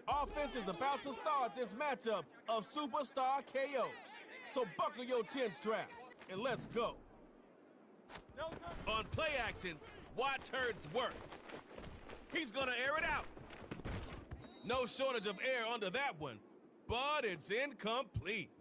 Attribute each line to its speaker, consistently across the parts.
Speaker 1: Offense is about to start this matchup of Superstar KO. So buckle your chin straps and let's go. On play action, watch Hurts work. He's gonna air it out. No shortage of air under that one, but it's incomplete.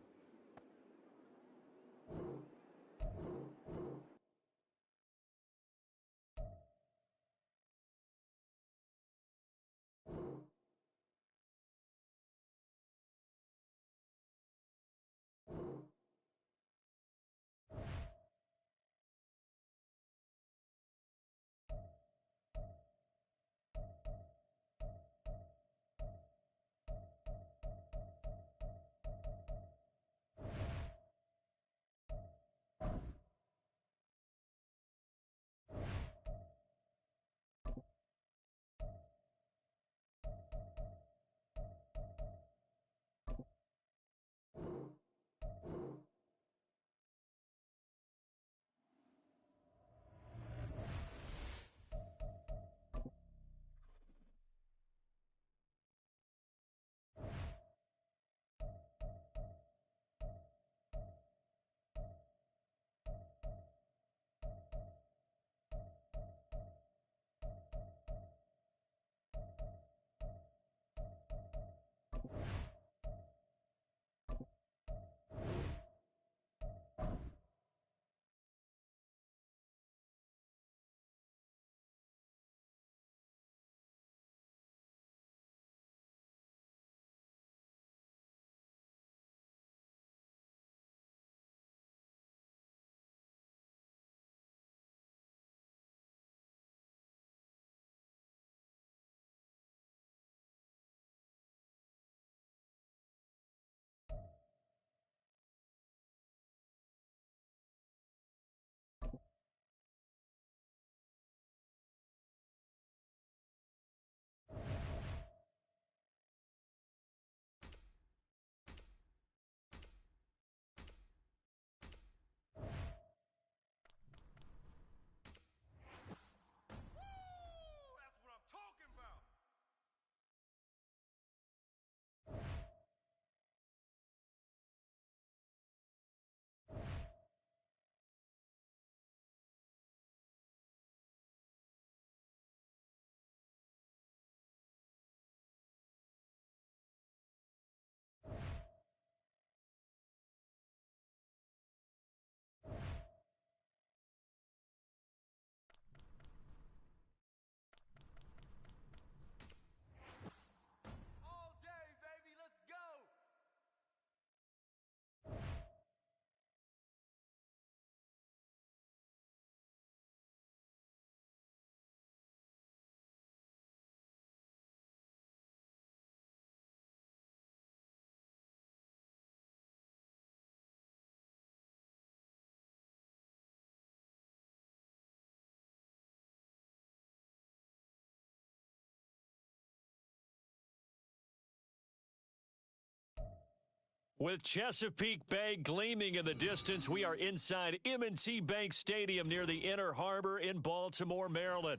Speaker 2: With Chesapeake Bay gleaming in the distance, we are inside M&T Bank Stadium near the Inner Harbor in Baltimore, Maryland.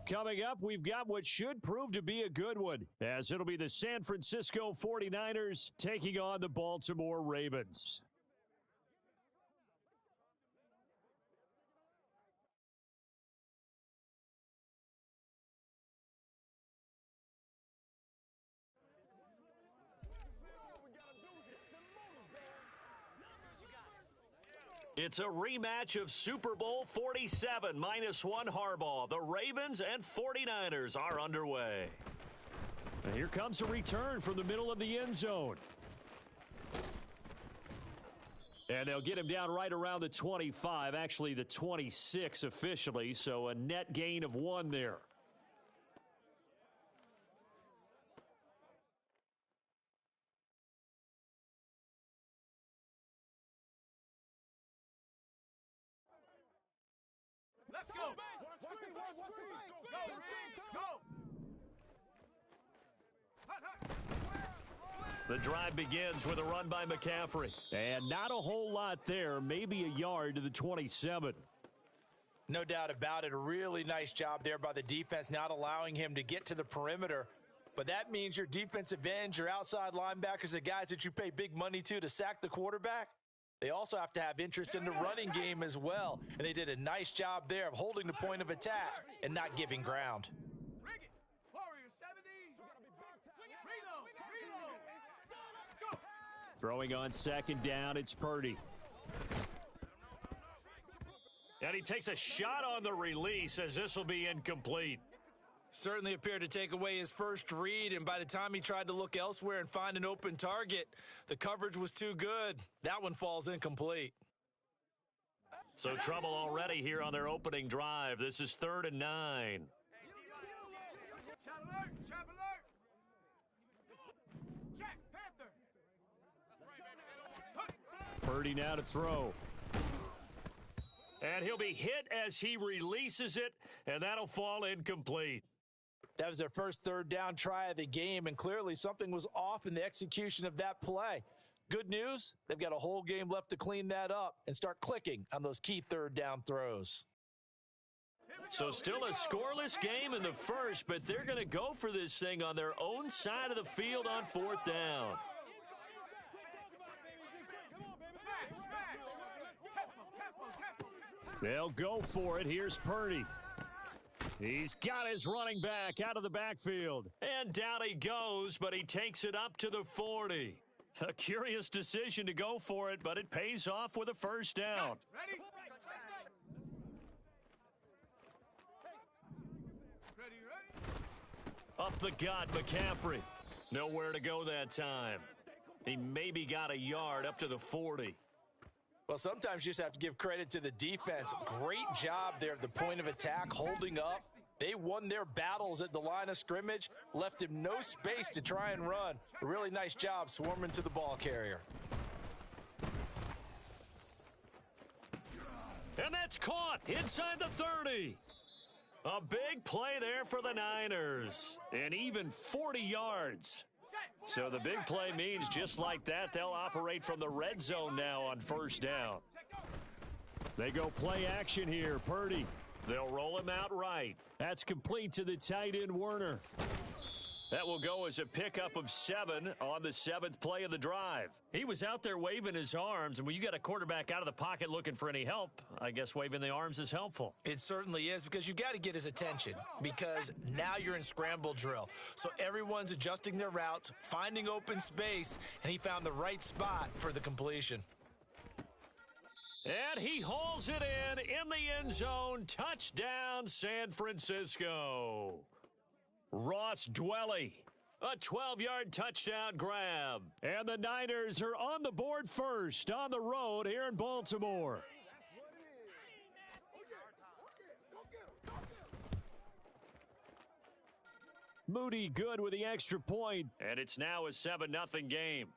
Speaker 2: Coming up, we've got what should prove to be a good one, as it'll be the San Francisco 49ers taking on the Baltimore Ravens. It's a rematch of Super Bowl 47, -1 Harbaugh. The Ravens and 49ers are underway. And here comes a return from the middle of the end zone. And they'll get him down right around the 25, actually the 26 officially, so a net gain of 1 there.
Speaker 1: Let's go.
Speaker 2: The drive begins with a run by McCaffrey. And not a whole lot there, maybe a yard to the 27.
Speaker 3: No doubt about it. A really nice job there by the defense, not allowing him to get to the perimeter. But that means your defensive ends, your outside linebackers, the guys that you pay big money to sack the quarterback, they also have to have interest in the running game as well. And they did a nice job there of holding the point of attack and not giving ground.
Speaker 2: Throwing on second down, it's Purdy. And he takes a shot on the release as this will be incomplete.
Speaker 3: Certainly appeared to take away his first read, and by the time he tried to look elsewhere and find an open target, the coverage was too good. That one falls incomplete.
Speaker 2: So trouble already here on their opening drive. This is 3rd and 9. Purdy now to throw. And he'll be hit as he releases it, and that'll fall incomplete.
Speaker 3: That was their first 3rd down try of the game, and clearly something was off in the execution of that play. Good news, they've got a whole game left to clean that up and start clicking on those key 3rd down throws.
Speaker 2: So still a scoreless game in the first, but they're going to go for this thing on their own side of the field on 4th down. They'll go for it. Here's Purdy. He's got his running back out of the backfield. And down he goes, but he takes it up to the 40. A curious decision to go for it, but it pays off with a first down.
Speaker 1: Ready?
Speaker 2: Up the gut, McCaffrey. Nowhere to go that time. He maybe got a yard up to the 40.
Speaker 3: Well, sometimes you just have to give credit to the defense. Great job there at the point of attack, holding up. They won their battles at the line of scrimmage, left him no space to try and run. A really nice job swarming to the ball carrier.
Speaker 2: And that's caught inside the 30. A big play there for the Niners. And even 40 yards. So the big play means just like that, they'll operate from the red zone now on first down. They go play action here. Purdy. They'll roll him out right. That's complete to the tight end, Werner. That will go as a pickup of 7 on the 7th play of the drive. He was out there waving his arms, and when you got a quarterback out of the pocket looking for any help, I guess waving the arms is helpful.
Speaker 3: It certainly is, because you got to get his attention, because now you're in scramble drill. So everyone's adjusting their routes, finding open space, and he found the right spot for the completion.
Speaker 2: And he hauls it in the end zone. Touchdown, San Francisco. Ross Dwelly, a 12-yard touchdown grab. And the Niners are on the board first on the road here in Baltimore. Moody good with the extra point. And it's now a 7-0 game.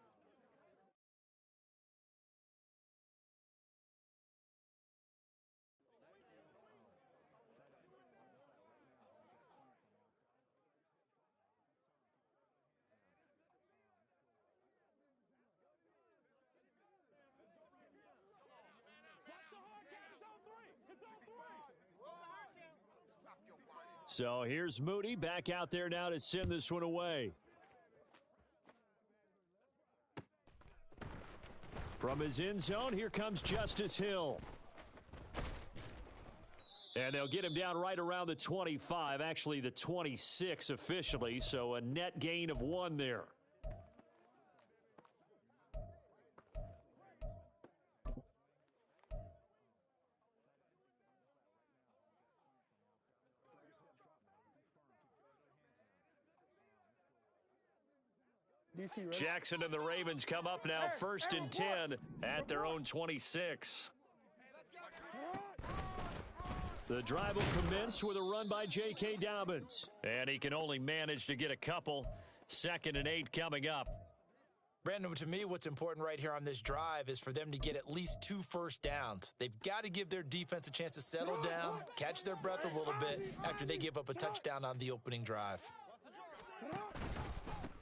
Speaker 2: So here's Moody back out there now to send this one away. From his end zone, here comes Justice Hill. And they'll get him down right around the 25, actually the 26 officially, so a net gain of 1 there. Jackson and the Ravens come up now 1st and 10 at their own 26. The drive will commence with a run by J.K. Dobbins. And he can only manage to get a couple. 2nd and 8 coming up.
Speaker 3: Brandon, to me, what's important right here on this drive is for them to get at least 2 first downs. They've got to give their defense a chance to settle down, catch their breath a little bit after they give up a touchdown on the opening drive.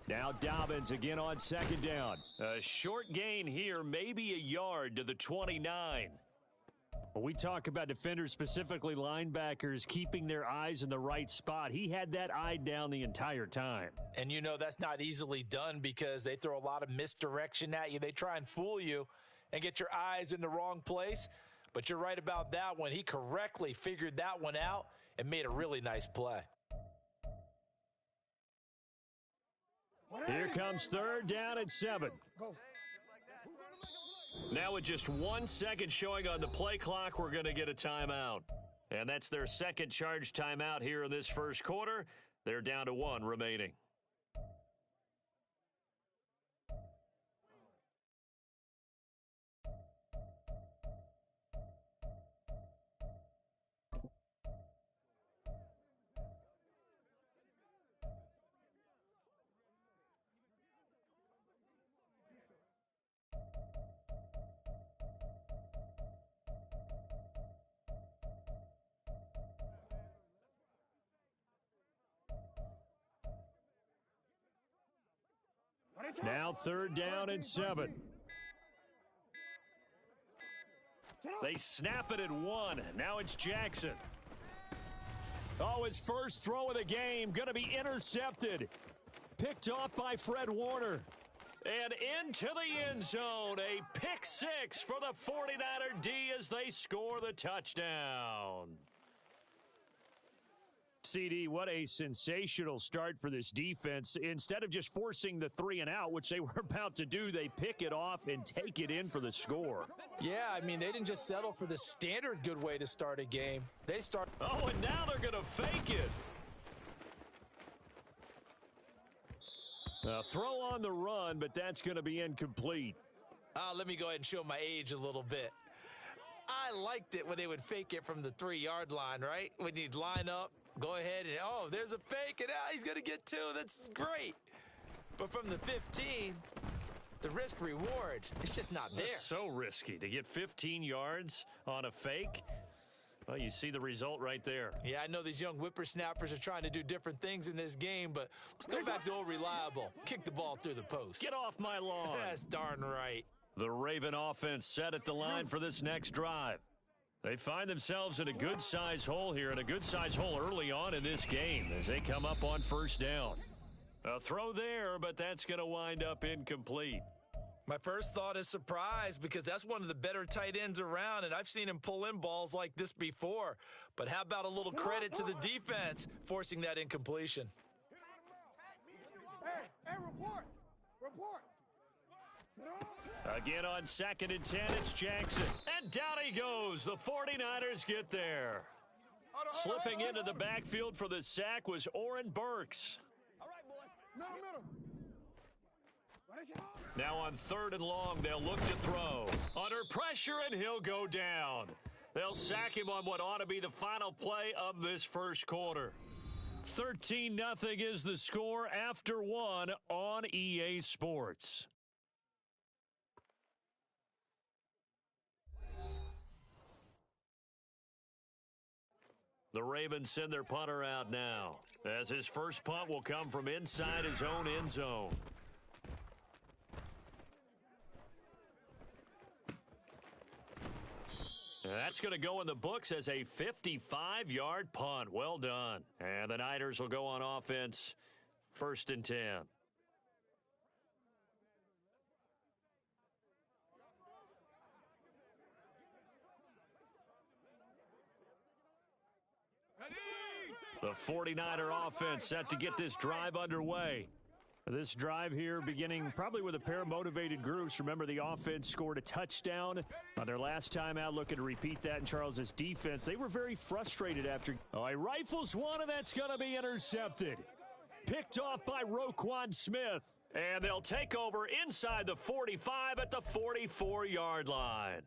Speaker 2: Now Dobbins again on 2nd down. A short gain here, maybe a yard to the 29. When we talk about defenders, specifically linebackers, keeping their eyes in the right spot, he had that eye down the entire time.
Speaker 3: And you know that's not easily done because they throw a lot of misdirection at you. They try and fool you and get your eyes in the wrong place. But you're right about that one. He correctly figured that one out and made a really nice play.
Speaker 2: Here comes 3rd down and 7. Now with just 1 second showing on the play clock, we're going to get a timeout. And that's their second charge timeout here in this first quarter. They're down to 1 remaining. Now 3rd down and 7. They snap it at 1. Now it's Jackson. Oh, his first throw of the game going to be intercepted. Picked off by Fred Warner. And into the end zone. A pick 6 for the 49er D as they score the touchdown. CD, what a sensational start for this defense. Instead of just forcing the 3 and out, which they were about to do, they pick it off and take it in for the score.
Speaker 3: Yeah, I mean, they didn't just settle for the standard good way to start a game. They start.
Speaker 2: Oh, and now they're going to fake it. A throw on the run, but that's going to be incomplete.
Speaker 3: Let me go ahead and show my age a little bit. I liked it when they would fake it from the 3-yard line, right? When you'd line up. Go ahead and, oh, there's a fake, and he's going to get 2. That's great. But from the 15, the risk-reward, it's just not there.
Speaker 2: That's so risky to get 15 yards on a fake. Well, you see the result right there.
Speaker 3: Yeah, I know these young whippersnappers are trying to do different things in this game, but let's go back to old reliable. Kick the ball through the post.
Speaker 2: Get off my lawn.
Speaker 3: That's darn right.
Speaker 2: The Raven offense set at the line for this next drive. They find themselves in a good-sized hole here, and a good-sized hole early on in this game as they come up on 1st down. A throw there, but that's going to wind up incomplete.
Speaker 3: My first thought is surprise because that's one of the better tight ends around, and I've seen him pull in balls like this before. But how about a little credit to the defense forcing that incompletion?
Speaker 4: Hey, report.
Speaker 2: Again on 2nd and 10, it's Jackson. And down he goes. The 49ers get there. Slipping into the backfield for the sack was Oren Burks.
Speaker 4: All right, boys. Middle.
Speaker 2: Now on 3rd and long, they'll look to throw. Under pressure, and he'll go down. They'll sack him on what ought to be the final play of this first quarter. 13-0 is the score after 1 on EA Sports. The Ravens send their punter out now, as his first punt will come from inside his own end zone. And that's going to go in the books as a 55-yard punt. Well done. And the Niners will go on offense, 1st and 10. The 49er offense set to get this drive underway. This drive here beginning probably with a pair of motivated groups. Remember, the offense scored a touchdown on their last time out. Looking to repeat that in Charles's defense. They were very frustrated after. Oh, he rifles one, and that's going to be intercepted. Picked off by Roquan Smith. And they'll take over inside the 45 at the 44-yard line.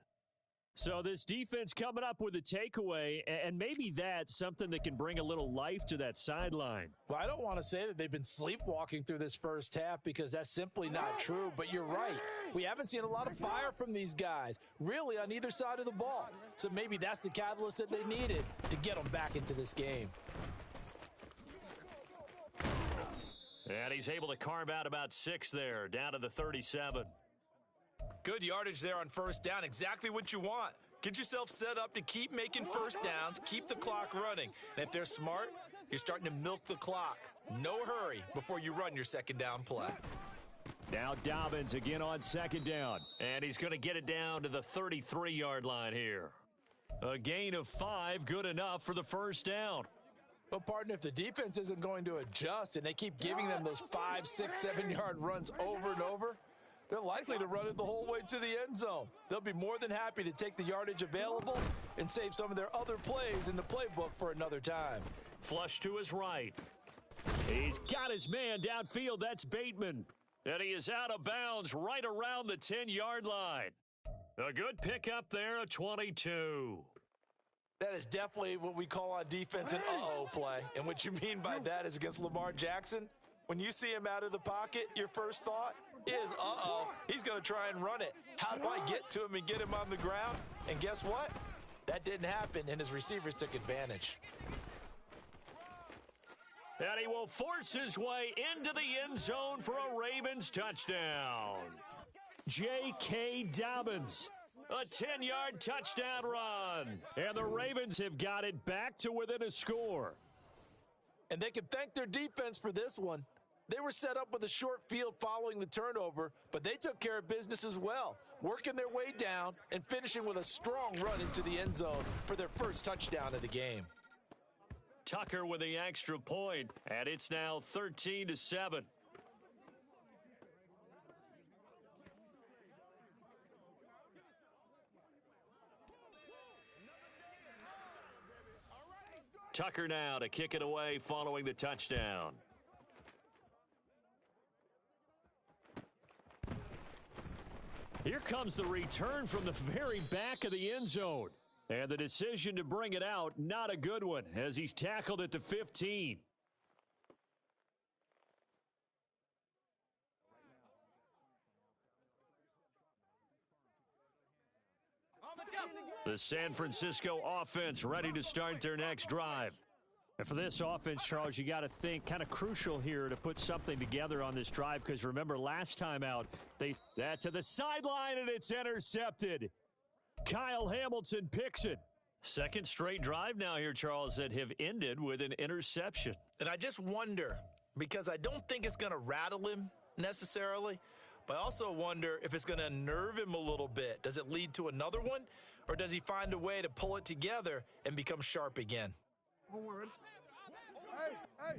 Speaker 2: So this defense coming up with a takeaway, and maybe that's something that can bring a little life to that sideline.
Speaker 3: Well, I don't want to say that they've been sleepwalking through this first half because that's simply not true, but you're right. We haven't seen a lot of fire from these guys, really, on either side of the ball. So maybe that's the catalyst that they needed to get them back into this game.
Speaker 2: And he's able to carve out about 6 there, down to the 37.
Speaker 3: Good yardage there on first down. Exactly what you want. Get yourself set up to keep making first downs, keep the clock running. And if they're smart, you're starting to milk the clock. No hurry before you run your second down play.
Speaker 2: Now Dobbins again on second down. And he's going to get it down to the 33-yard line here. A gain of 5, good enough for the first down.
Speaker 3: Well, partner, if the defense isn't going to adjust and they keep giving them those 5, 6, 7-yard runs over and over, they're likely to run it the whole way to the end zone. They'll be more than happy to take the yardage available and save some of their other plays in the playbook for another time.
Speaker 2: Flush to his right. He's got his man downfield. That's Bateman. And he is out of bounds right around the 10-yard line. A good pickup there, a 22.
Speaker 3: That is definitely what we call on defense an uh-oh play. And what you mean by that is against Lamar Jackson, when you see him out of the pocket, your first thought is, uh-oh, he's going to try and run it. How do I get to him and get him on the ground? And guess what? That didn't happen, and his receivers took advantage.
Speaker 2: And he will force his way into the end zone for a Ravens touchdown. J.K. Dobbins, a 10-yard touchdown run. And the Ravens have got it back to within a score.
Speaker 3: And they can thank their defense for this one. They were set up with a short field following the turnover, but they took care of business as well, working their way down and finishing with a strong run into the end zone for their first touchdown of the game.
Speaker 2: Tucker with the extra point, and it's now 13-7. Tucker now to kick it away following the touchdown. Here comes the return from the very back of the end zone. And the decision to bring it out, not a good one, as he's tackled at the 15. The San Francisco offense ready to start their next drive. And for this offense, Charles, you got to think kind of crucial here to put something together on this drive, because remember last time out, that's to the sideline and it's intercepted. Kyle Hamilton picks it. Second straight drive now here, Charles, that have ended with an interception.
Speaker 3: And I just wonder, because I don't think it's going to rattle him necessarily, but I also wonder if it's going to unnerve him a little bit. Does it lead to another one, or does he find a way to pull it together and become sharp again?
Speaker 4: One word. Hey, hey.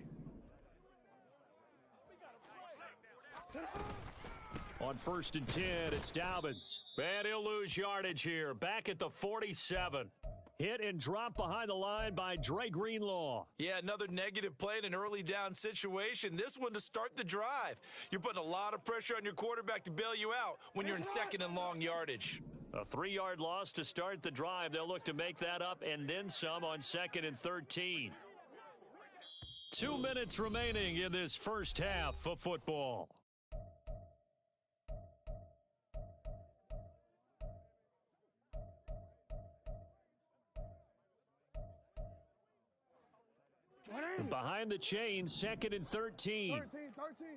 Speaker 2: On 1st and 10, it's Dobbins. And he'll lose yardage here. Back at the 47. Hit and drop behind the line by Dre Greenlaw.
Speaker 3: Yeah, another negative play in an early down situation. This one to start the drive. You're putting a lot of pressure on your quarterback to bail you out when you're in second and long yardage.
Speaker 2: A 3-yard loss to start the drive. They'll look to make that up and then some on 2nd and 13. 2 minutes remaining in this first half of football. Behind the chain, 2nd and 13.
Speaker 4: 13.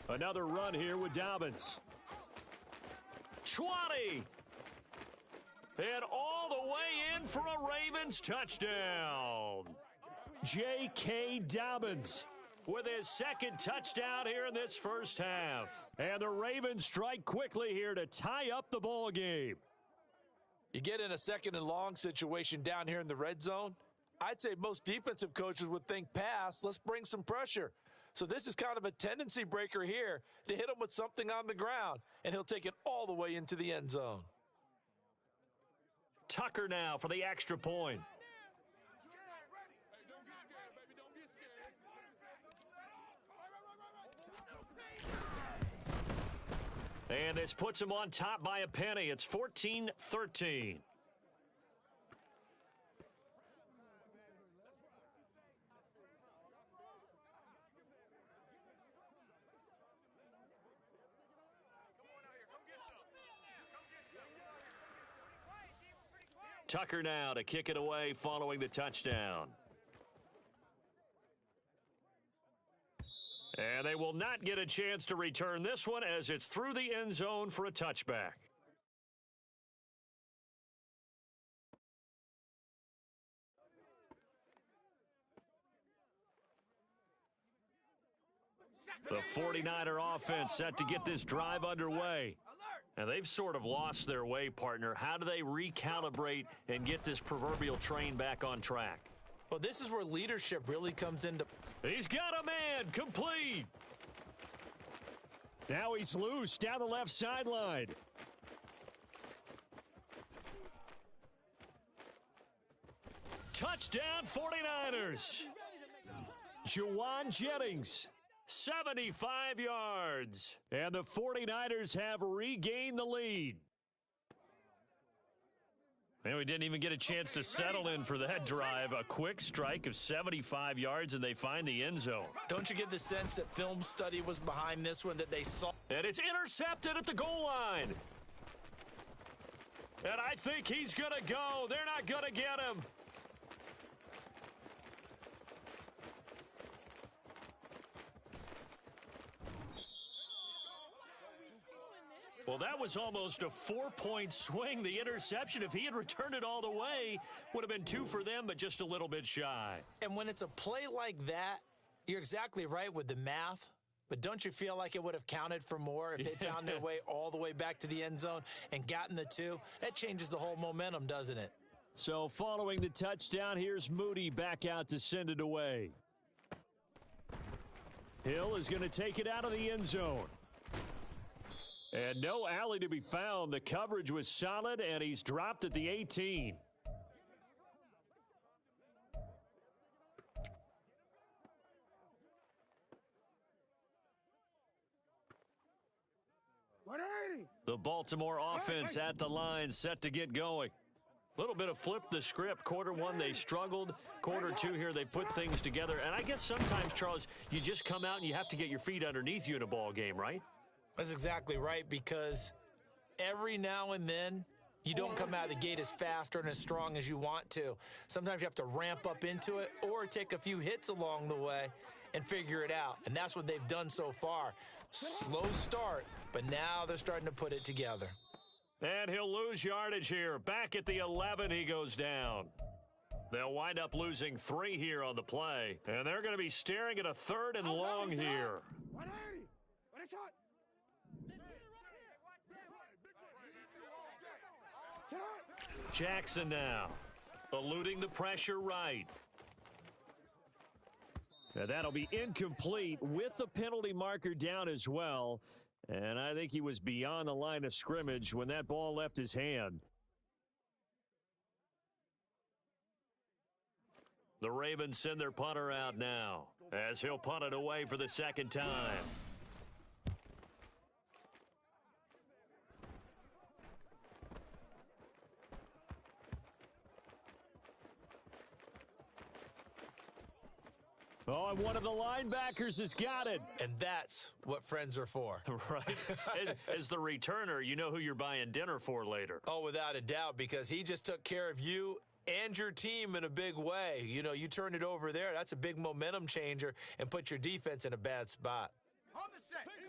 Speaker 2: Another run here with Dobbins. 20. And all the way in for a Ravens touchdown. J.K. Dobbins with his second touchdown here in this first half. And the Ravens strike quickly here to tie up the ball game.
Speaker 3: You get in a second and long situation down here in the red zone, I'd say most defensive coaches would think pass, let's bring some pressure. So this is kind of a tendency breaker here to hit him with something on the ground, and he'll take it all the way into the end zone.
Speaker 2: Tucker now for the extra point. And this puts him on top by a penny. It's 14-13. Tucker now to kick it away following the touchdown. And they will not get a chance to return this one as it's through the end zone for a touchback. The 49er offense set to get this drive underway. And they've sort of lost their way, partner. How do they recalibrate and get this proverbial train back on track?
Speaker 3: Well, this is where leadership really comes into...
Speaker 2: He's got a man, complete. Now he's loose down the left sideline. Touchdown 49ers. Juwan Jennings, 75 yards. And the 49ers have regained the lead. And we didn't even get a chance to settle in for that drive. A quick strike of 75 yards, and they find the end zone.
Speaker 3: Don't you get the sense that film study was behind this one, that they saw?
Speaker 2: And it's intercepted at the goal line. And I think he's going to go. They're not going to get him. Well, that was almost a 4-point swing. The interception, if he had returned it all the way, would have been 2 for them, but just a little bit shy.
Speaker 3: And when it's a play like that, you're exactly right with the math. But don't you feel like it would have counted for more if they found their way all the way back to the end zone and gotten the 2? That changes the whole momentum, doesn't it?
Speaker 2: So following the touchdown, here's Moody back out to send it away. Hill is going to take it out of the end zone. And no alley to be found. The coverage was solid, and he's dropped at the 18. The Baltimore offense at the line, set to get going. A little bit of flip the script. Quarter one, they struggled. Quarter two here, they put things together. And I guess sometimes, Charles, you just come out and you have to get your feet underneath you in a ball game, right?
Speaker 3: That's exactly right, because every now and then you don't come out of the gate as fast or as strong as you want to. Sometimes you have to ramp up into it or take a few hits along the way and figure it out. And that's what they've done so far. Slow start, but now they're starting to put it together.
Speaker 2: And he'll lose yardage here. Back at the 11, he goes down. They'll wind up losing 3 here on the play. And they're going to be staring at a 3rd and long here. Jackson now, eluding the pressure right. Now that'll be incomplete with the penalty marker down as well. And I think he was beyond the line of scrimmage when that ball left his hand. The Ravens send their punter out now as he'll punt it away for the 2nd time. Oh, and one of the linebackers has got it.
Speaker 3: And that's what friends are for.
Speaker 2: Right. As the returner, you know who you're buying dinner for later.
Speaker 3: Oh, without a doubt, because he just took care of you and your team in a big way. You know, you turned it over there. That's a big momentum changer and put your defense in a bad spot.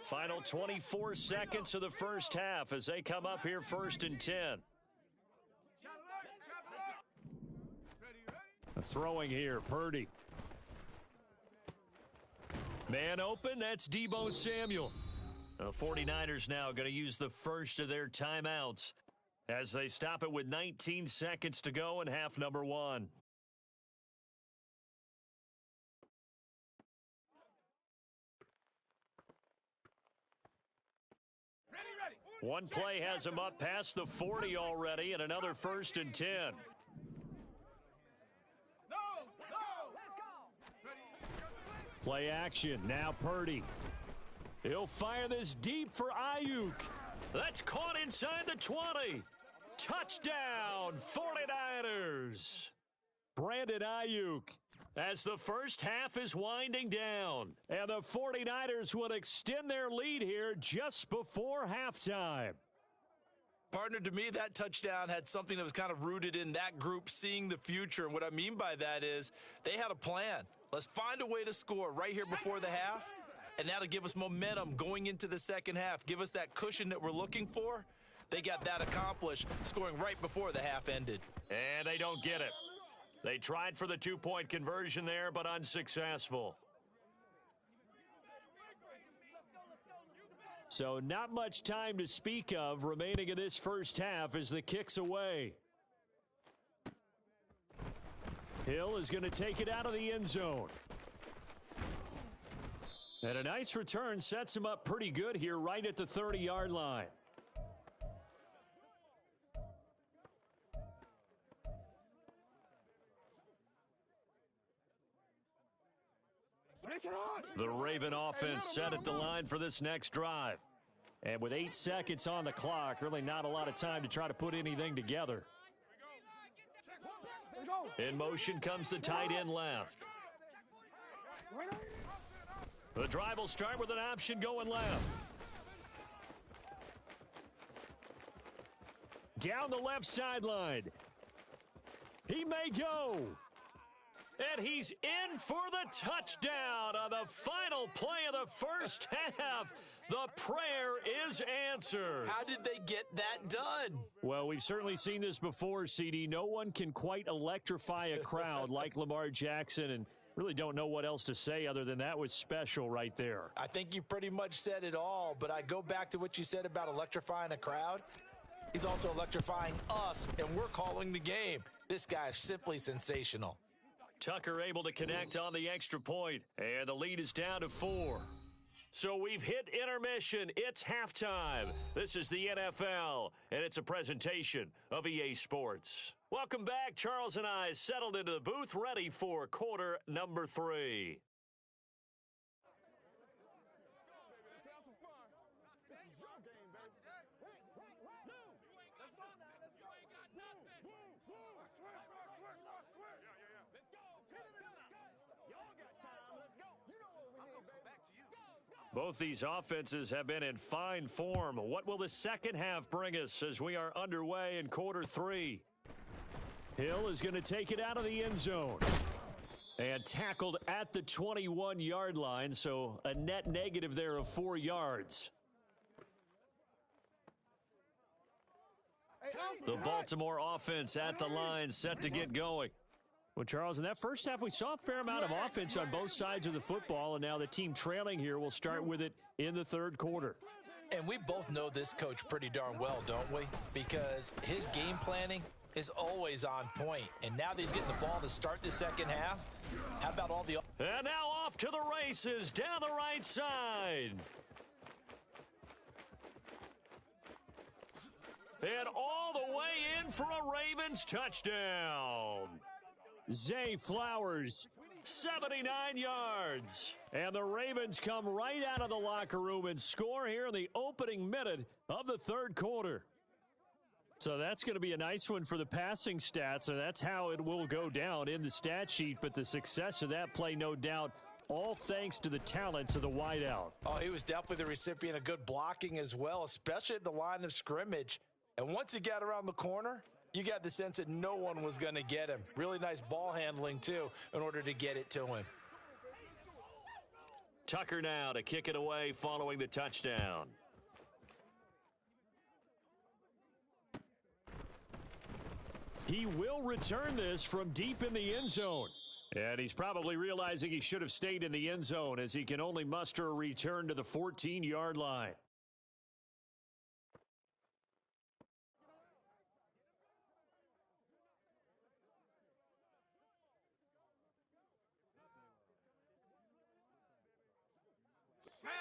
Speaker 2: Final 24 seconds of the first half as they come up here 1st and 10. Throwing here, Purdy. Man open, that's Deebo Samuel. The 49ers now going to use the first of their timeouts as they stop it with 19 seconds to go in half number 1. One play has him up past the 40 already, and another 1st and 10. Play action, now Purdy. He'll fire this deep for Ayuk. That's caught inside the 20. Touchdown, 49ers. Brandon Ayuk. As the first half is winding down. And the 49ers will extend their lead here just before halftime.
Speaker 3: Partner, to me, that touchdown had something that was kind of rooted in that group seeing the future. And what I mean by that is they had a plan. Let's find a way to score right here before the half and that'll give us momentum going into the second half. Give us that cushion that we're looking for. They got that accomplished, scoring right before the half ended.
Speaker 2: And they don't get it. They tried for the two-point conversion there, but unsuccessful. So not much time to speak of remaining in this first half as the kick's away. Hill is going to take it out of the end zone. And a nice return sets him up pretty good here right at the 30-yard line. The Raven offense set at the line for this next drive. And with 8 seconds on the clock, really not a lot of time to try to put anything together. In motion comes the tight end left. The drive will start with an option going left. Down the left sideline. He may go. And he's in for the touchdown on the final play of the first half. The prayer is answered.
Speaker 3: How did they get that done?
Speaker 2: Well, we've certainly seen this before, CD. No one can quite electrify a crowd like Lamar Jackson, and really don't know what else to say other than that was special right there.
Speaker 3: I think you pretty much said it all, but I go back to what you said about electrifying a crowd. He's also electrifying us, and we're calling the game. This guy is simply sensational.
Speaker 2: Tucker able to connect on the extra point, and the lead is down to 4. So we've hit intermission. It's halftime. This is the NFL, and it's a presentation of EA Sports. Welcome back. Charles and I settled into the booth, ready for quarter number 3. Both these offenses have been in fine form. What will the second half bring us as we are underway in quarter 3? Hill is going to take it out of the end zone. And tackled at the 21-yard line, so a net negative there of 4 yards. The Baltimore offense at the line set to get going. Well, Charles, in that first half, we saw a fair amount of offense on both sides of the football, and now the team trailing here will start with it in the third quarter.
Speaker 3: And we both know this coach pretty darn well, don't we? Because his game planning is always on point. And now that he's getting the ball to start the second half, how about all the...
Speaker 2: And now off to the races down the right side. And all the way in for a Ravens touchdown. Zay Flowers, 79 yards. And the Ravens come right out of the locker room and score here in the opening minute of the third quarter. So that's going to be a nice one for the passing stats, and that's how it will go down in the stat sheet. But the success of that play, no doubt, all thanks to the talents of the wideout.
Speaker 3: Oh, he was definitely the recipient of good blocking as well, especially at the line of scrimmage. And once he got around the corner, you got the sense that no one was going to get him. Really nice ball handling, too, in order to get it to him.
Speaker 2: Tucker now to kick it away following the touchdown. He will return this from deep in the end zone. And he's probably realizing he should have stayed in the end zone as he can only muster a return to the 14-yard line.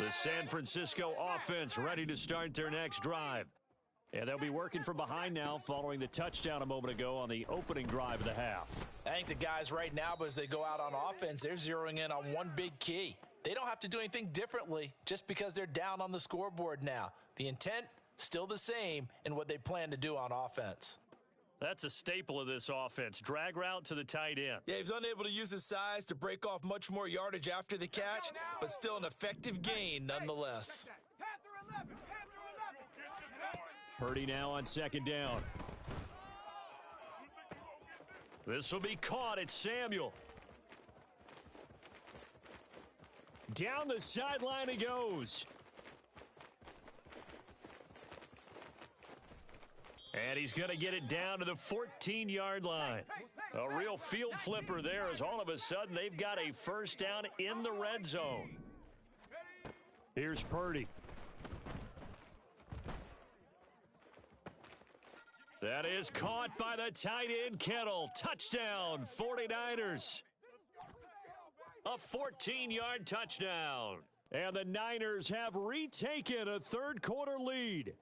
Speaker 2: The San Francisco offense ready to start their next drive. And they'll be working from behind now following the touchdown a moment ago on the opening drive of the half.
Speaker 3: I think the guys right now, as they go out on offense, they're zeroing in on one big key. They don't have to do anything differently just because they're down on the scoreboard now. The intent, still the same in what they plan to do on offense.
Speaker 2: That's a staple of this offense. Drag route to the tight end.
Speaker 3: Yeah, he's unable to use his size to break off much more yardage after the catch, but still an effective gain nonetheless.
Speaker 2: Purdy now on second down. This will be caught at Samuel. Down the sideline he goes. And he's going to get it down to the 14-yard line. A real field flipper there as all of a sudden they've got a first down in the red zone. Here's Purdy. That is caught by the tight end, Kittle. Touchdown, 49ers. A 14-yard touchdown. And the Niners have retaken a third-quarter lead.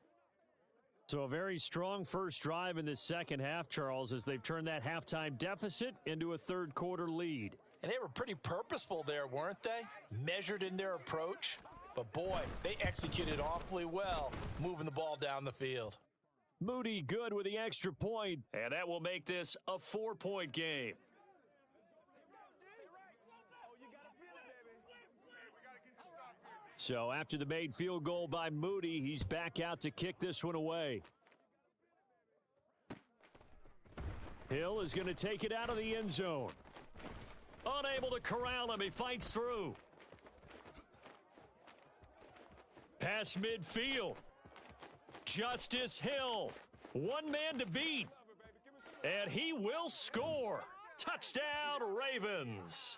Speaker 2: So a very strong first drive in the second half, Charles, as they've turned that halftime deficit into a third-quarter lead.
Speaker 3: And they were pretty purposeful there, weren't they? Measured in their approach. But, boy, they executed awfully well, moving the ball down the field.
Speaker 2: Moody good with the extra point, and that will make this a 4-point game. So after the made field goal by Moody, he's back out to kick this one away. Hill is going to take it out of the end zone. Unable to corral him, he fights through. Pass midfield. Justice Hill, one man to beat, and he will score. Touchdown, Ravens.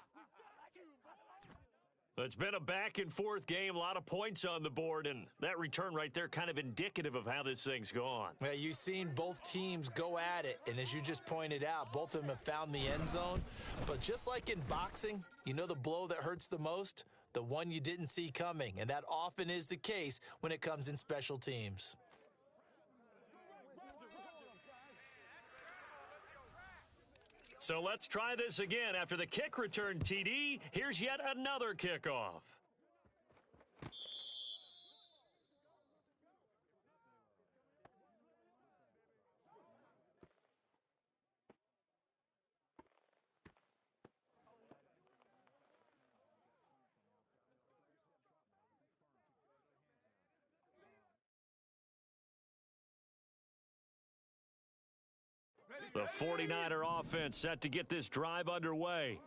Speaker 2: It's been a back-and-forth game, a lot of points on the board, and that return right there kind of indicative of how this thing's gone.
Speaker 3: Yeah, you've seen both teams go at it, and as you just pointed out, both of them have found the end zone. But just like in boxing, you know the blow that hurts the most? The one you didn't see coming, and that often is the case when it comes in special teams.
Speaker 2: So let's try this again. After the kick return TD, here's yet another kickoff. The 49er offense set to get this drive underway.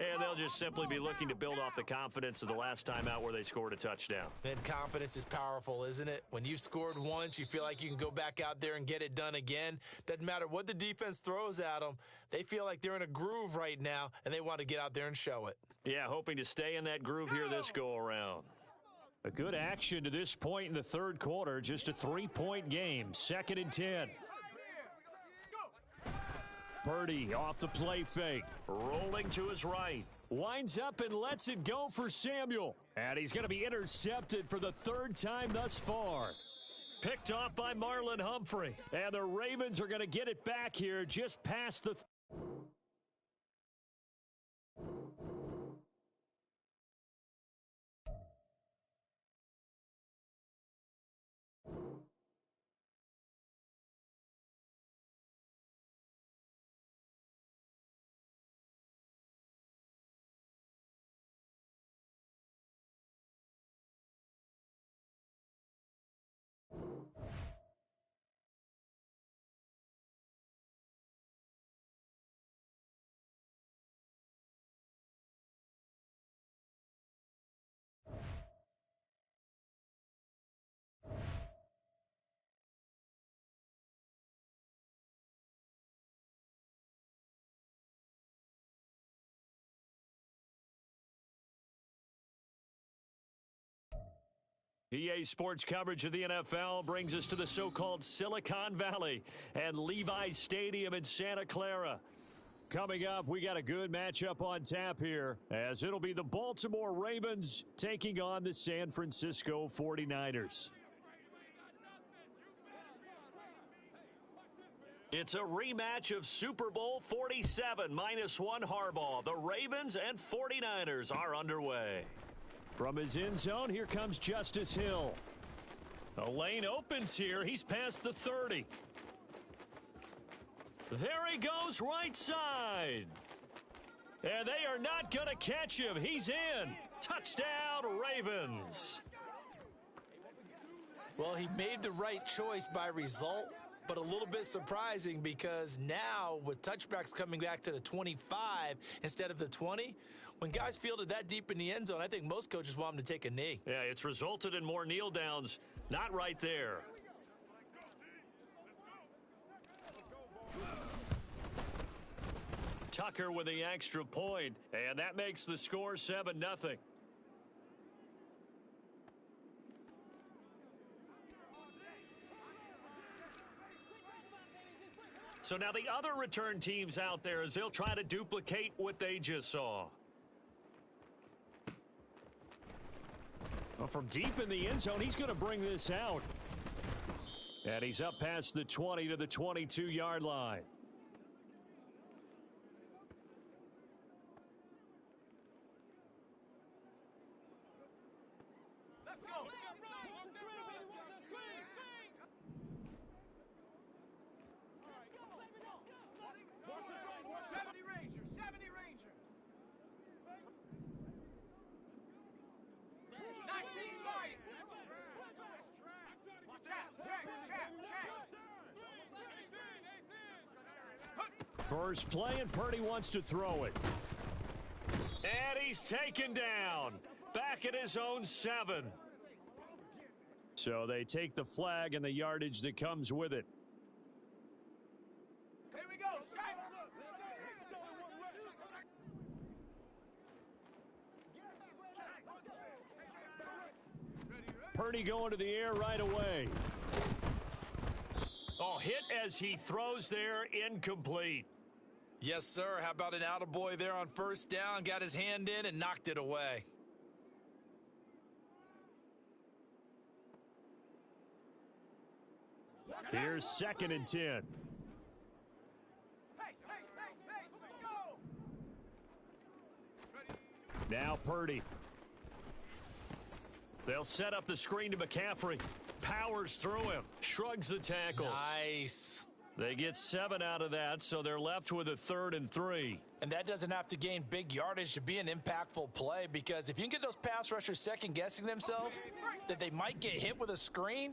Speaker 2: And they'll just simply be looking to build off the confidence of the last time out where they scored a touchdown.
Speaker 3: And confidence is powerful, isn't it? When you've scored once, you feel like you can go back out there and get it done again. Doesn't matter what the defense throws at them. They feel like they're in a groove right now, and they want to get out there and show it.
Speaker 2: Yeah, hoping to stay in that groove here this go-around. A good action to this point in the third quarter. Just a 3-point game. 2nd and 10. Purdy off the play fake. Rolling to his right. Winds up and lets it go for Samuel. And he's going to be intercepted for the 3rd time thus far. Picked off by Marlon Humphrey. And the Ravens are going to get it back here just past the... EA Sports coverage of the NFL brings us to the so-called Silicon Valley and Levi's Stadium in Santa Clara. Coming up, we got a good matchup on tap here, as it'll be the Baltimore Ravens taking on the San Francisco 49ers. It's a rematch of Super Bowl 47 -1 Harbaugh. The Ravens and 49ers are underway. From his end zone, here comes Justice Hill. The lane opens here. He's past the 30. There he goes, right side. And they are not going to catch him. He's in. Touchdown, Ravens.
Speaker 3: Well, he made the right choice by result, but a little bit surprising because now with touchbacks coming back to the 25 instead of the 20, when guys fielded that deep in the end zone, I think most coaches want them to take a knee.
Speaker 2: Yeah, it's resulted in more kneel downs. Not right there. Tucker with the extra point, and that makes the score 7-0. So now the other return teams out there as they'll try to duplicate what they just saw. Well, from deep in the end zone, he's going to bring this out. And he's up past the 20 to the 22-yard line. First play, and Purdy wants to throw it. And he's taken down. Back at his own 7. So they take the flag and the yardage that comes with it.
Speaker 4: Here we go.
Speaker 2: Purdy going to the air right away. Oh, hit as he throws there, incomplete.
Speaker 3: Yes, sir. How about an attaboy there on first down? Got his hand in and knocked it away.
Speaker 2: Here's 2nd and 10. Now Purdy. They'll set up the screen to McCaffrey. Powers through him. Shrugs the tackle.
Speaker 3: Nice.
Speaker 2: They get 7 out of that, so they're left with a 3rd and 3.
Speaker 3: And that doesn't have to gain big yardage to be an impactful play, because if you can get those pass rushers second-guessing themselves that they might get hit with a screen,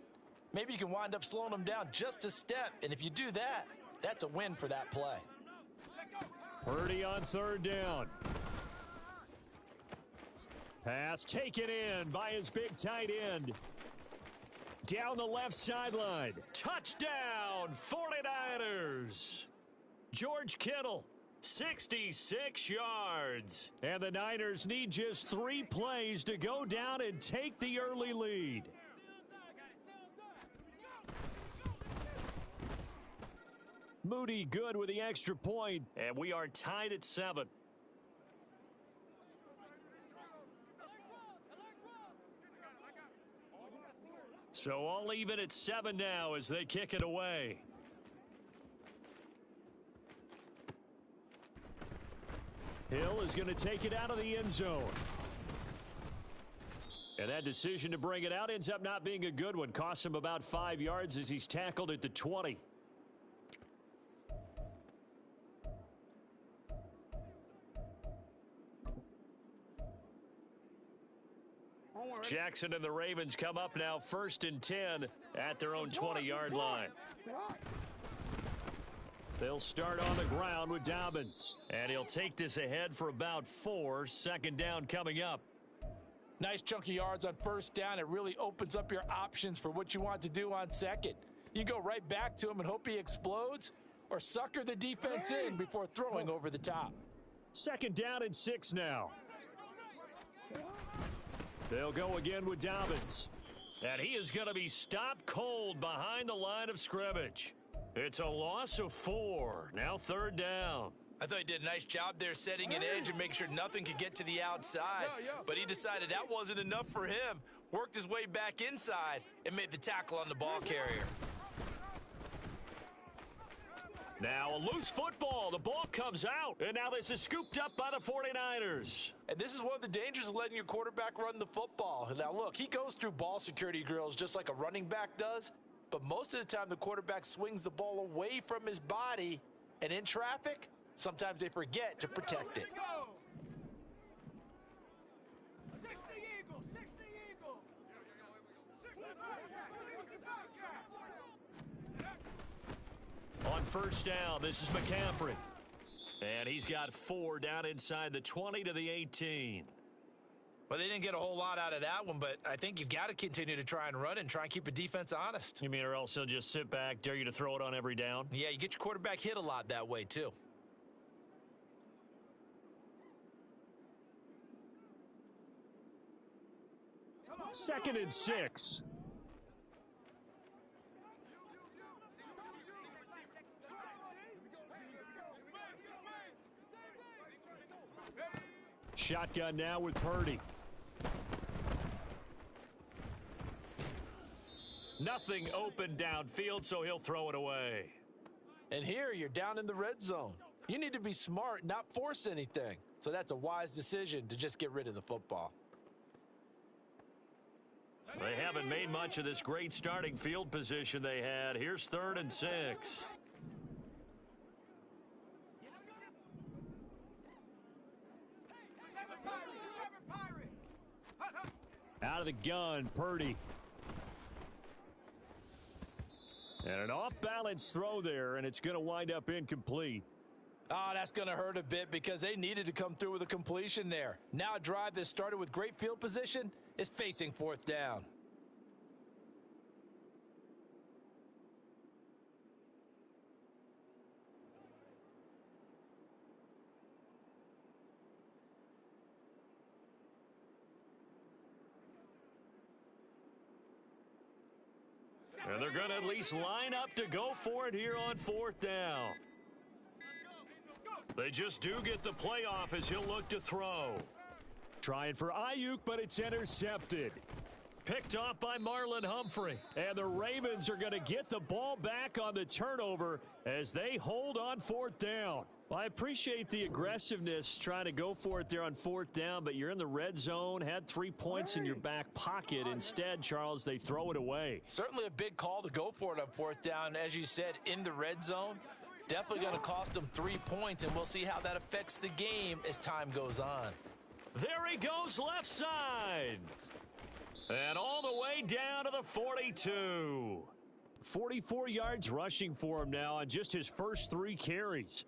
Speaker 3: maybe you can wind up slowing them down just a step. And if you do that, that's a win for that play.
Speaker 2: Purdy on 3rd down. Pass taken in by his big tight end. Down the left sideline. Touchdown, 49ers. George Kittle, 66 yards. And the Niners need just 3 plays to go down and take the early lead. Moody good with the extra point, and we are tied at 7. So all even at 7 now as they kick it away. Hill is going to take it out of the end zone. And that decision to bring it out ends up not being a good one. Costs him about 5 yards as he's tackled at the 20. Jackson and the Ravens come up now 1st and 10 at their own 20-yard line. They'll start on the ground with Dobbins. And he'll take this ahead for about 4. 2nd down coming up.
Speaker 3: Nice chunky yards on first down. It really opens up your options for what you want to do on second. You go right back to him and hope he explodes, or sucker the defense in before throwing over the top.
Speaker 2: 2nd down and 6 now. They'll go again with Dobbins. And he is going to be stopped cold behind the line of scrimmage. It's a loss of 4. Now 3rd down.
Speaker 3: I thought he did a nice job there setting an edge and making sure nothing could get to the outside. But he decided that wasn't enough for him. Worked his way back inside and made the tackle on the ball carrier.
Speaker 2: Now a loose football. The ball comes out. And now this is scooped up by the 49ers.
Speaker 3: And this is one of the dangers of letting your quarterback run the football. Now look, he goes through ball security drills just like a running back does. But most of the time the quarterback swings the ball away from his body. And in traffic, sometimes they forget to protect it.
Speaker 2: first down. This is McCaffrey. And he's got 4 down inside the 20 to the 18.
Speaker 3: Well, they didn't get a whole lot out of that one, but I think you've got to continue to try and run and try and keep your defense honest.
Speaker 2: You mean or else he'll just sit back, dare you to throw it on every down?
Speaker 3: Yeah, you get your quarterback hit a lot that way, too.
Speaker 2: Second and 6. Shotgun now with Purdy. Nothing open downfield, so he'll throw it away.
Speaker 3: And here you're down in the red zone. You need to be smart, not force anything. So that's a wise decision to just get rid of the football.
Speaker 2: They haven't made much of this great starting field position they had. Here's 3rd and 6. Out of the gun, Purdy. And an off-balance throw there, and it's going to wind up incomplete.
Speaker 3: Oh, that's going to hurt a bit because they needed to come through with a completion there. Now a drive that started with great field position is facing 4th down.
Speaker 2: And they're going to at least line up to go for it here on 4th down. They just do get the playoff as he'll look to throw. Trying for Ayuk, but it's intercepted. Picked off by Marlon Humphrey. And the Ravens are going to get the ball back on the turnover as they hold on 4th down. Well, I appreciate the aggressiveness trying to go for it there on 4th down, but you're in the red zone, had 3 points in your back pocket. Instead, Charles, they throw it away.
Speaker 3: Certainly a big call to go for it on 4th down. As you said, in the red zone, definitely going to cost them 3 points, and we'll see how that affects the game as time goes on.
Speaker 2: There he goes left side. And all the way down to the 42. 44 yards rushing for him now on just his first 3 carries.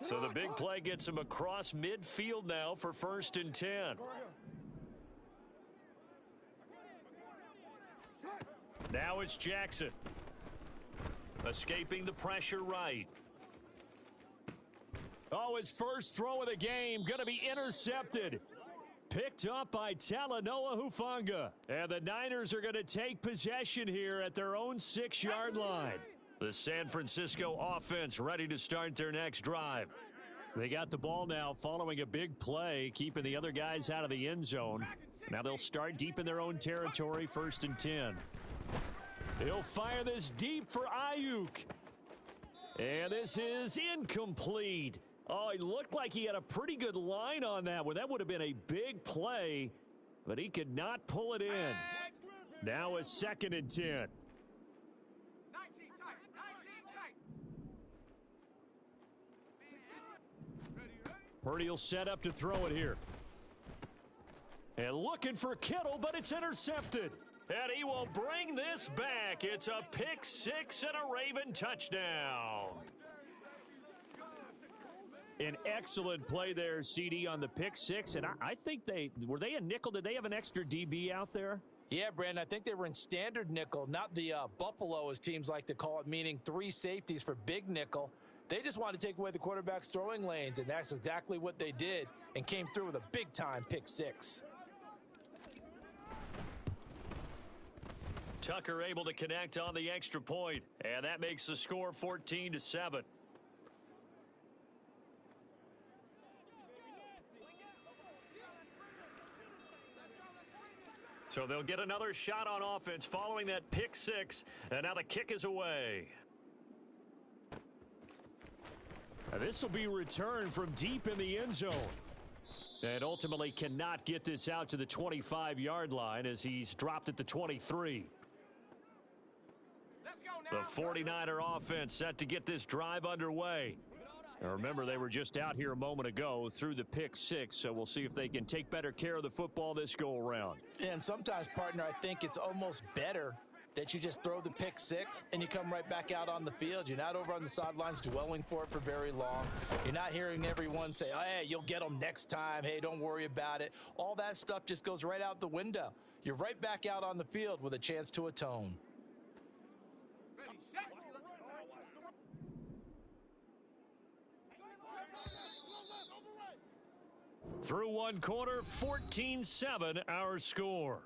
Speaker 2: So the big play gets him across midfield now for 1st and 10. Now it's Jackson. Escaping the pressure right. Oh, his first throw of the game going to be intercepted. Picked up by Talanoa Hufanga. And the Niners are going to take possession here at their own 6-yard line. The San Francisco offense ready to start their next drive. They got the ball now following a big play, keeping the other guys out of the end zone. Now they'll start deep in their own territory, 1st and 10. He'll fire this deep for Ayuk. And this is incomplete. Oh, he looked like he had a pretty good line on that one. That would have been a big play, but he could not pull it in. Now a 2nd and 10. Purdy will set up to throw it here. And looking for Kittle, but it's intercepted. And he will bring this back. It's a pick 6 and a Raven touchdown. An excellent play there, CD, on the pick 6. And I think were they a nickel? Did they have an extra DB out there?
Speaker 3: Yeah, Brandon, I think they were in standard nickel, not the Buffalo, as teams like to call it, meaning 3 safeties for big nickel. They just wanted to take away the quarterback's throwing lanes, and that's exactly what they did and came through with a big-time pick 6.
Speaker 2: Tucker able to connect on the extra point, and that makes the score 14-7. So they'll get another shot on offense following that pick 6, and now the kick is away. This will be returned from deep in the end zone. And ultimately cannot get this out to the 25-yard line as he's dropped at the 23. The 49er offense set to get this drive underway. Now remember, they were just out here a moment ago through the pick six, so we'll see if they can take better care of the football this go-around.
Speaker 3: And sometimes, partner, I think it's almost better that you just throw the pick six and you come right back out on the field. You're not over on the sidelines dwelling for it for very long. You're not hearing everyone say, oh, hey, you'll get them next time. Hey, don't worry about it. All that stuff just goes right out the window. You're right back out on the field with a chance to atone.
Speaker 2: Through one quarter, 14-7 our score.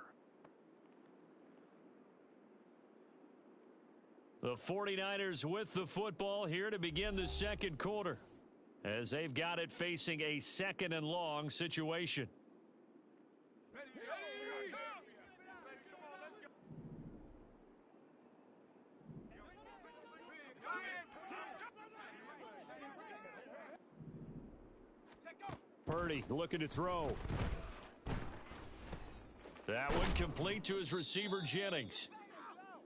Speaker 2: The 49ers with the football here to begin the second quarter, as they've got it facing a second and long situation. Purdy looking to throw. That one complete to his receiver, Jennings.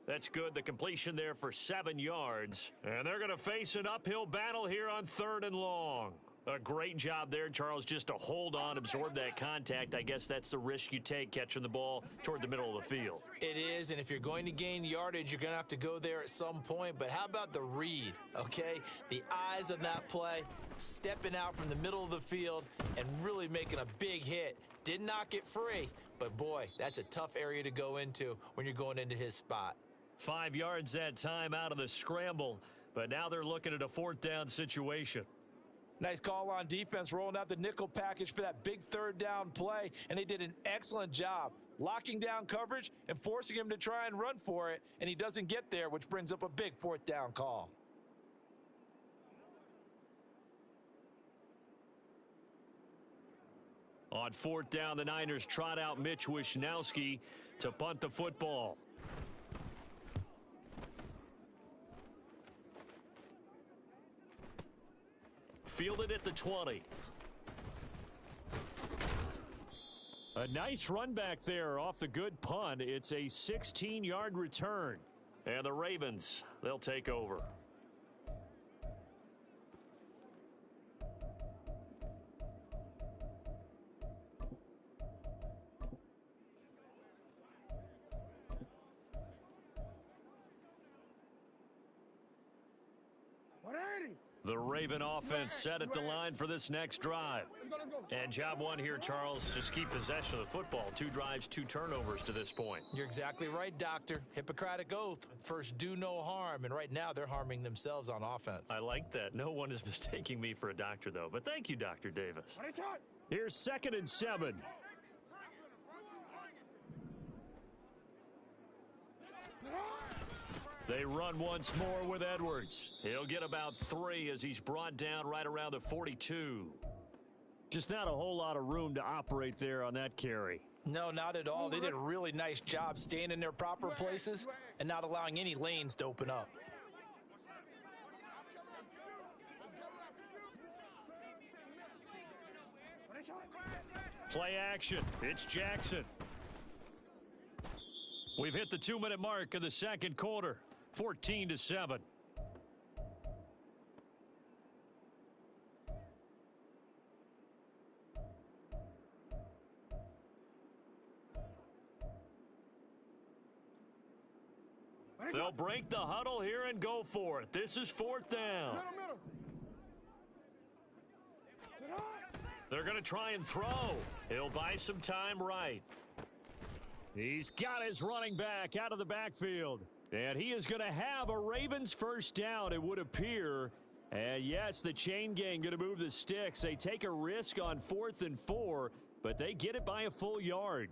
Speaker 2: That's good. The completion there for 7 yards. And they're going to face an uphill battle here on 3rd and long. A great job there, Charles, just to hold on, absorb that contact. I guess that's the risk you take catching the ball toward the middle of the field.
Speaker 3: It is, and if you're going to gain yardage, you're going to have to go there at some point. But how about the read, okay? The eyes of that play, stepping out from the middle of the field and really making a big hit. Did not get free, but boy, that's a tough area to go into when you're going into his spot.
Speaker 2: 5 yards that time out of the scramble, but now they're looking at a 4th down situation.
Speaker 3: Nice call on defense, rolling out the nickel package for that big 3rd down play, and they did an excellent job locking down coverage and forcing him to try and run for it, and he doesn't get there, which brings up a big 4th down call.
Speaker 2: On 4th down, the Niners trot out Mitch Wishnowski to punt the football. Fielded at the 20. A nice run back there off the good punt. It's a 16-yard return. And the Ravens, they'll take over. The Raven offense set at the line for this next drive. And job one here, Charles, just keep possession of the football. 2 drives, 2 turnovers to this point.
Speaker 3: You're exactly right, Doctor. Hippocratic oath. First, do no harm. And right now, they're harming themselves on offense.
Speaker 2: I like that. No one is mistaking me for a doctor, though. But thank you, Dr. Davis. Here's 2nd and 7. They run once more with Edwards. He'll get about 3 as he's brought down right around the 42. Just not a whole lot of room to operate there on that carry.
Speaker 3: No, not at all. They did a really nice job staying in their proper places and not allowing any lanes to open up.
Speaker 2: Play action. It's Jackson. We've hit the 2-minute mark of the second quarter. 14-7. They'll break the huddle here and go for it. This is 4th down. They're going to try and throw. He'll buy some time right. He's got his running back out of the backfield. And he is going to have a Ravens first down, it would appear. And yes, the chain gang going to move the sticks. They take a risk on 4th and 4, but they get it by a full yard.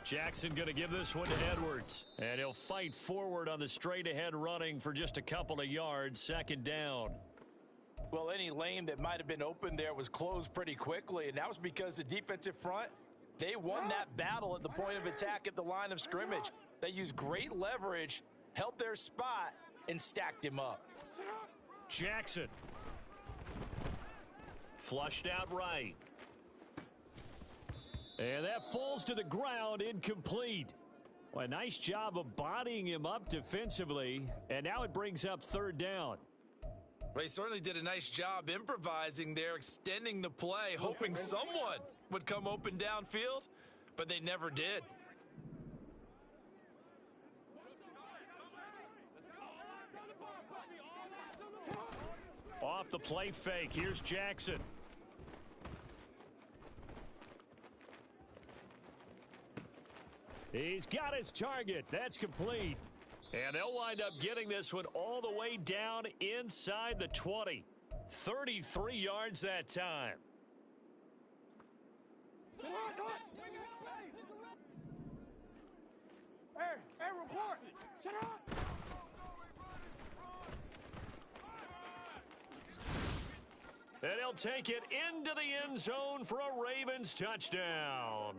Speaker 2: Jackson going to give this one to Edwards. And he'll fight forward on the straight-ahead running for just a couple of yards. 2nd down.
Speaker 3: Well, any lane that might have been open there was closed pretty quickly, and that was because the defensive front, they won that battle at the point of attack at the line of scrimmage. They used great leverage, held their spot, and stacked him up.
Speaker 2: Jackson. Flushed out right. And that falls to the ground, incomplete. Well, a nice job of bodying him up defensively, and now it brings up third down.
Speaker 3: Well, he certainly did a nice job improvising there, extending the play, hoping someone would come open downfield, but they never did.
Speaker 2: Off the play fake, here's Jackson. He's got his target. That's complete. And they'll wind up getting this one all the way down inside the 20. 33 yards that time.
Speaker 4: Hey, report. Shut up.
Speaker 2: And he'll take it into the end zone for a Ravens touchdown.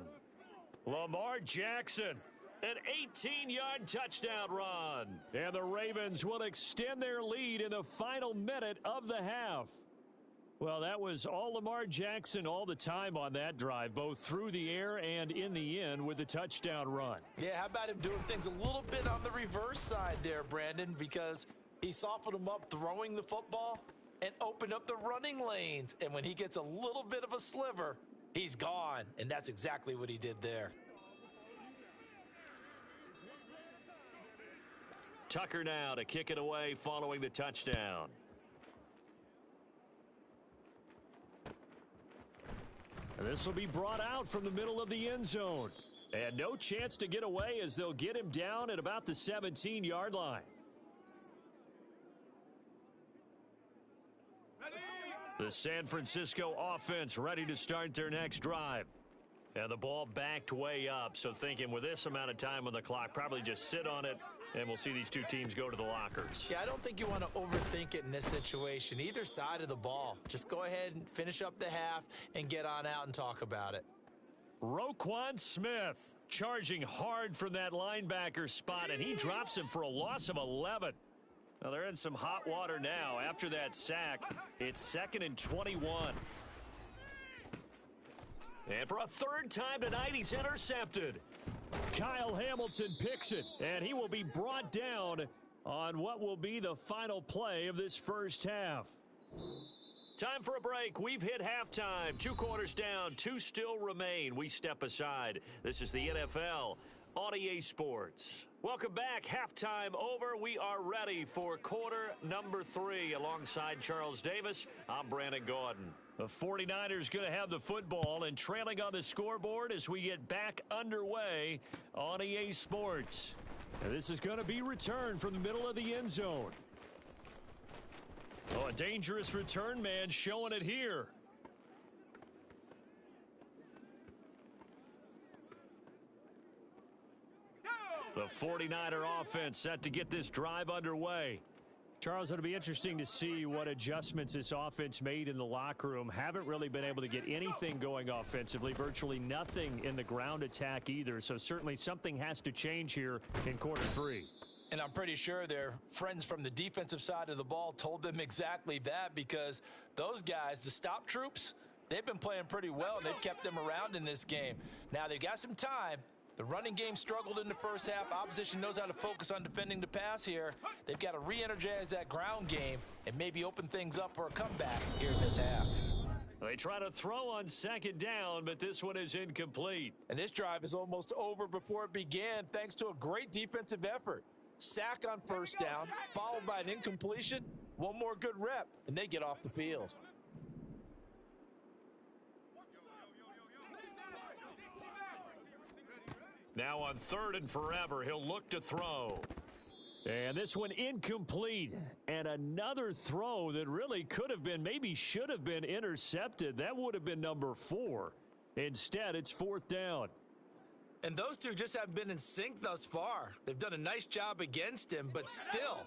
Speaker 2: Lamar Jackson, an 18-yard touchdown run. And the Ravens will extend their lead in the final minute of the half. Well, that was all Lamar Jackson all the time on that drive, both through the air and in the end with the touchdown run.
Speaker 3: Yeah, how about him doing things a little bit on the reverse side there, Brandon, because he softened him up throwing the football and opened up the running lanes. And when he gets a little bit of a sliver, he's gone, and that's exactly what he did there.
Speaker 2: Tucker now to kick it away following the touchdown. And this will be brought out from the middle of the end zone. And no chance to get away as they'll get him down at about the 17-yard line. The San Francisco offense ready to start their next drive. And the ball backed way up, so thinking with this amount of time on the clock, probably just sit on it, and we'll see these two teams go to the lockers.
Speaker 3: Yeah, I don't think you want to overthink it in this situation. Either side of the ball. Just go ahead and finish up the half and get on out and talk about it.
Speaker 2: Roquan Smith charging hard from that linebacker spot, and he drops him for a loss of 11. Now they're in some hot water now. After that sack, it's 2nd and 21. And for a third time tonight, he's intercepted. Kyle Hamilton picks it, and he will be brought down on what will be the final play of this first half. Time for a break. We've hit halftime. 2 quarters down, 2 still remain. We step aside. This is the NFL on EA Sports. Welcome back. Halftime over. We are ready for quarter number 3. Alongside Charles Davis, I'm Brandon Gordon. The 49ers going to have the football and trailing on the scoreboard as we get back underway on EA Sports. And this is going to be returned from the middle of the end zone. Oh, a dangerous return man showing it here. The 49er offense set to get this drive underway. Charles, it'll be interesting to see what adjustments this offense made in the locker room. Haven't really been able to get anything going offensively, virtually nothing in the ground attack either. So certainly something has to change here in quarter 3.
Speaker 3: And I'm pretty sure their friends from the defensive side of the ball told them exactly that, because those guys, the stop troops, they've been playing pretty well, and they've kept them around in this game. Now they've got some time. The running game struggled in the first half. Opposition knows how to focus on defending the pass here. They've got to re-energize that ground game and maybe open things up for a comeback here in this half.
Speaker 2: They try to throw on 2nd down, but this one is incomplete.
Speaker 3: And this drive is almost over before it began, thanks to a great defensive effort. Sack on 1st down, followed by an incompletion. One more good rep, and they get off the field.
Speaker 2: Now on 3rd and forever, he'll look to throw. And this one incomplete. And another throw that really could have been, maybe should have been intercepted. That would have been number 4. Instead, it's 4th down.
Speaker 3: And those two just haven't been in sync thus far. They've done a nice job against him, but still,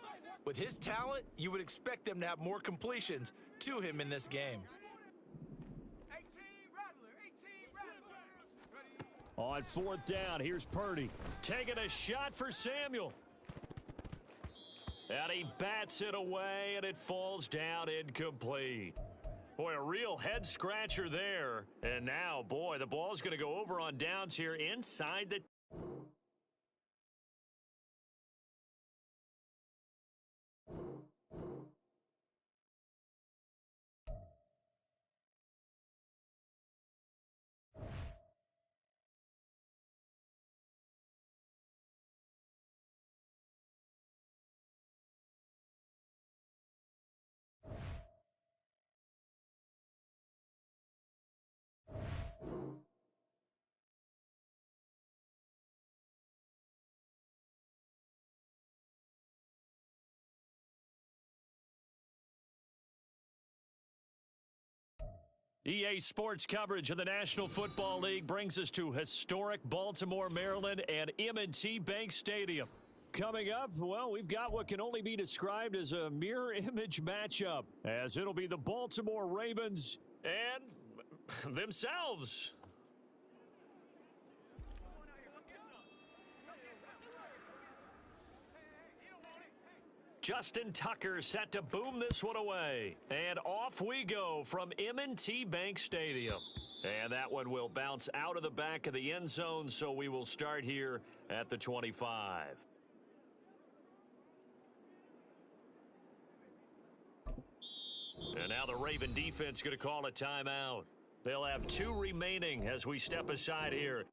Speaker 3: with his talent, you would expect them to have more completions to him in this game.
Speaker 2: On 4th down, here's Purdy. Taking a shot for Samuel. And he bats it away, and it falls down incomplete. Boy, a real head-scratcher there. And now, boy, the ball's going to go over on downs here inside the EA Sports coverage of the National Football League brings us to historic Baltimore, Maryland and M&T Bank Stadium. Coming up, well, we've got what can only be described as a mirror image matchup, as it'll be the Baltimore Ravens and themselves. Justin Tucker set to boom this one away. And off we go from M&T Bank Stadium. And that one will bounce out of the back of the end zone, so we will start here at the 25. And now the Raven defense going to call a timeout. They'll have 2 remaining as we step aside here.